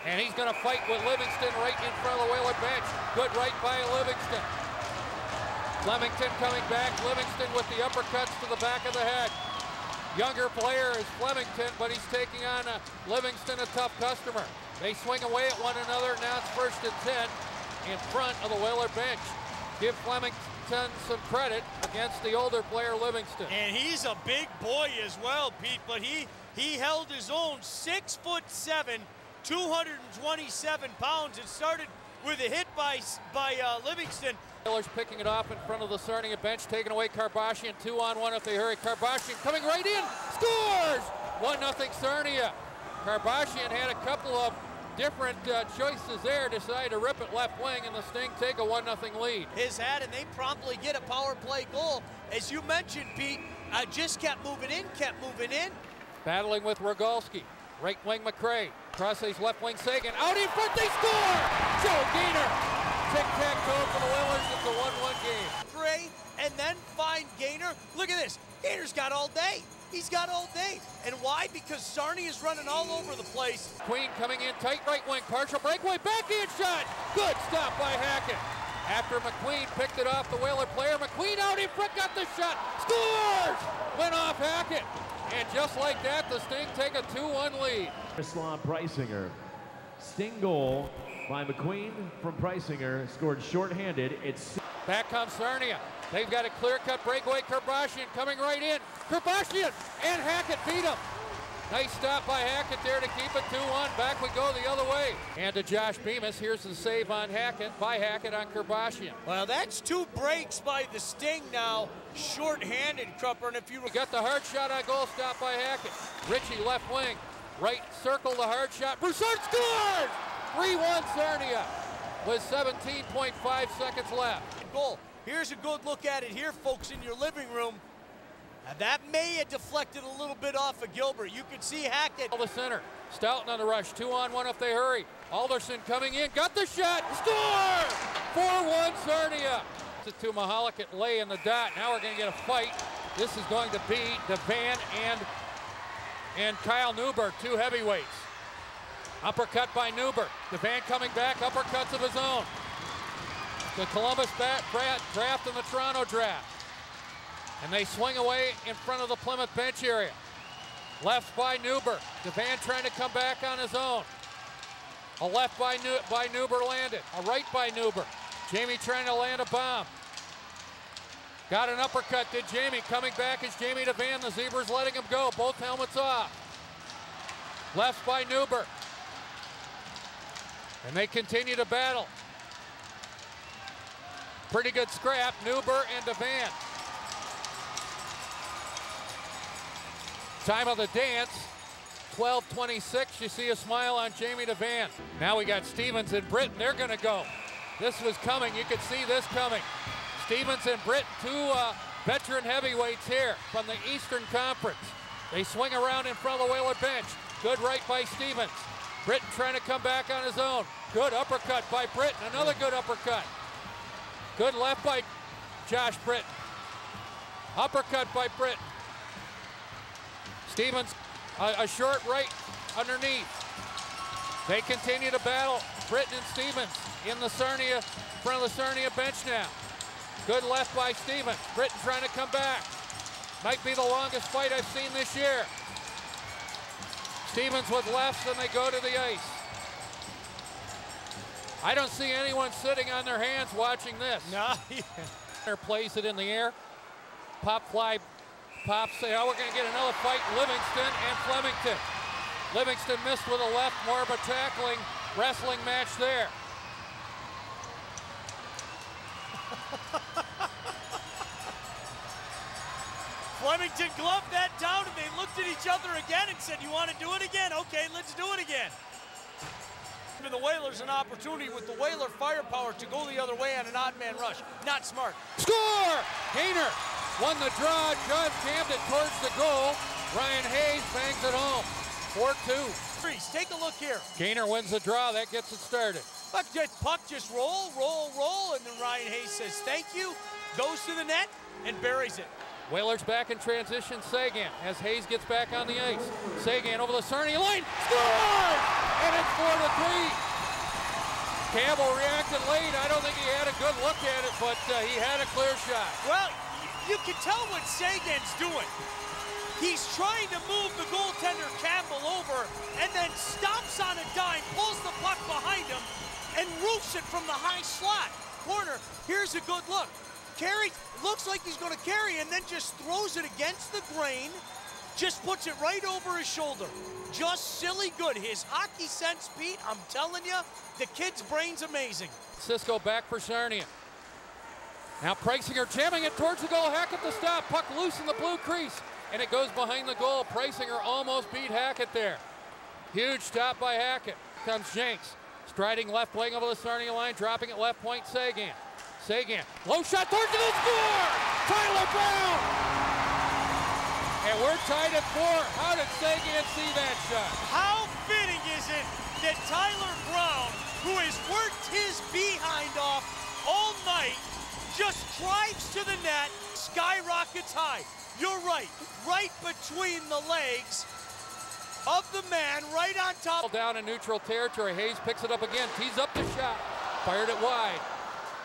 And he's going to fight with Livingston right in front of the Whaler bench. Good right by Livingston. Flemington coming back. Livingston with the uppercuts to the back of the head. Younger player is Flemington, but he's taking on Livingston, a tough customer. They swing away at one another. Now it's 1st and 10 in front of the Whaler bench. Give Flemington some credit against the older player, Livingston. And he's a big boy as well, Pete, but he held his own. 6'7", 227 pounds. It started with a hit by Livingston. Whalers picking it off in front of the Sarnia bench, taking away Karbashian, 2-on-1 if they hurry. Karbashian coming right in, scores! 1-0 Sarnia. Karbashian had a couple of different choices there, decided to rip it left wing, and the Sting take a 1-0 lead. His hat, and they promptly get a power play goal. As you mentioned, Pete, just kept moving in. Battling with Rogalski. Right wing McRae. Crosses left wing Sagan. Out in front, they score! Joe Gaynor. Tic-tac-toe for the Whalers. It's a 1-1 game. McRae and then find Gaynor. Look at this. Gaynor's got all day. He's got all day. And why? Because Sarnia is running all over the place. Queen coming in tight right wing. Partial breakaway. Backhand shot. Good stop by Hackett. After McQueen picked it off the Whaler player. McQueen out in front, got the shot. Scores! Went off Hackett. And just like that, the Sting take a 2-1 lead. Miroslav Preisinger. Sting goal by McQueen from Preisinger, scored shorthanded. It's back comes Sarnia. They've got a clear-cut breakaway. Karbashian coming right in. Karbashian and Hackett beat him. Nice stop by Hackett there to keep it 2-1. Back we go the other way. And to Josh Bemis. Here's the save on Hackett by Hackett on Karbashian. Well, that's 2 breaks by the Sting now. Short-handed, Crupper. And if you got the hard shot on goal, stop by Hackett. Ritchie left wing. Right circle, the hard shot. Broussard scores! 3-1 Sarnia with 17.5 seconds left. Goal. Here's a good look at it here, folks, in your living room. That may have deflected a little bit off of Gilbert. You can see Hackett. The center. Stoughton on the rush. 2-on-1 if they hurry. Alderson coming in. Got the shot. Score! 4-1 Sarnia. To Mahalik at lay in the dot. Now we're going to get a fight. This is going to be DeVan and Kyle Newberg, 2 heavyweights. Uppercut by Newberg. DeVan coming back. Uppercuts of his own. The Columbus draft and the Toronto draft. And they swing away in front of the Plymouth bench area. Left by Newberg. DeVan trying to come back on his own. A left by Newberg landed. A right by Newberg. Jamie trying to land a bomb. Got an uppercut, did Jamie. Coming back is Jamie DeVan. The Zebras letting him go. Both helmets off. Left by Newberg. And they continue to battle. Pretty good scrap, Newberg and DeVan. Time of the dance, 12:26. You see a smile on Jamie DeVan. Now we got Stevens and Britton. They're going to go. This was coming. You could see this coming. Stevens and Britton, 2 veteran heavyweights here from the Eastern Conference. They swing around in front of the Whaler bench. Good right by Stevens. Britton trying to come back on his own. Good uppercut by Britton. Another good uppercut. Good left by Josh Britton. Uppercut by Britton. Stevens, a short right underneath. They continue to battle. Britton and Stevens in the Sarnia, front of the Sarnia bench now. Good left by Stevens. Britton trying to come back. Might be the longest fight I've seen this year. Stevens with lefts, and they go to the ice. I don't see anyone sitting on their hands watching this. No. Plays it in the air. Pop fly. Pop say, oh, we're going to get another fight. Livingston and Flemington. Livingston missed with a left. More of a tackling, wrestling match there. Flemington gloved that down, and they looked at each other again and said, you want to do it again? Okay, let's do it again. For the Whalers, an opportunity with the Whaler firepower to go the other way on an odd man rush. Not smart. Score! Gaynor won the draw. John jammed it towards the goal. Ryan Hayes bangs it home. 4-2. Take a look here. Gaynor wins the draw. That gets it started. Puck just roll, and then Ryan Hayes says thank you, goes to the net, and buries it. Whalers back in transition. Seguin as Hayes gets back on the ice. Seguin over the Sarnia line. Scores! And it's 4-3. Campbell reacted late. I don't think he had a good look at it, but he had a clear shot. Well, you can tell what Seguin's doing. He's trying to move the goaltender Campbell over and then stops on a dime, pulls the puck behind him, and roofs it from the high slot corner. Here's a good look. Carry, looks like he's going to carry, and then just throws it against the grain, just puts it right over his shoulder. Just silly good. His hockey sense, Pete, I'm telling you, the kid's brain's amazing. Cisco back for Sarnia. Now Preisinger jamming it towards the goal. Hackett to stop. Puck loose in the blue crease, and it goes behind the goal. Preisinger almost beat Hackett there. Huge stop by Hackett. Comes Jenks, striding left wing over the Sarnia line, dropping it left point. Seguin. Seguin, low shot towards the score! Tyler Brown! And we're tied at 4. How did Seguin see that shot? How fitting is it that Tyler Brown, who has worked his behind off all night, just drives to the net, skyrockets high. You're right between the legs of the man, right on top. Down in neutral territory. Hayes picks it up again, tees up the shot, fired it wide.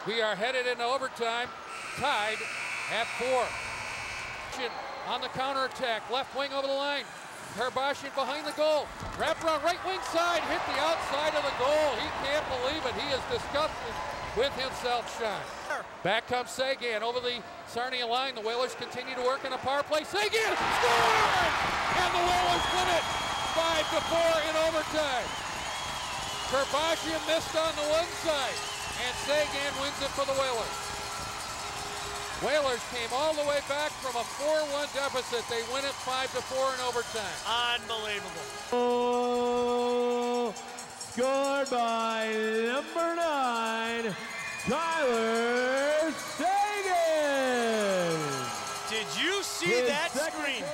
We are headed into overtime, tied at 4. On the counterattack, left wing over the line. Karbashian behind the goal. Wrapped around right wing side, hit the outside of the goal. He can't believe it. He is disgusted with himself, Sean. Back comes Seguin over the Sarnia line. The Whalers continue to work in a power play. Seguin scores! And the Whalers win it 5-4 in overtime. Karbashian missed on the one side, and Seguin wins it for the Whalers. Whalers came all the way back from a 4-1 deficit. They win it 5-4 in overtime. Unbelievable. Oh, scored by number 9, Tyler Seguin. Did you see that screen?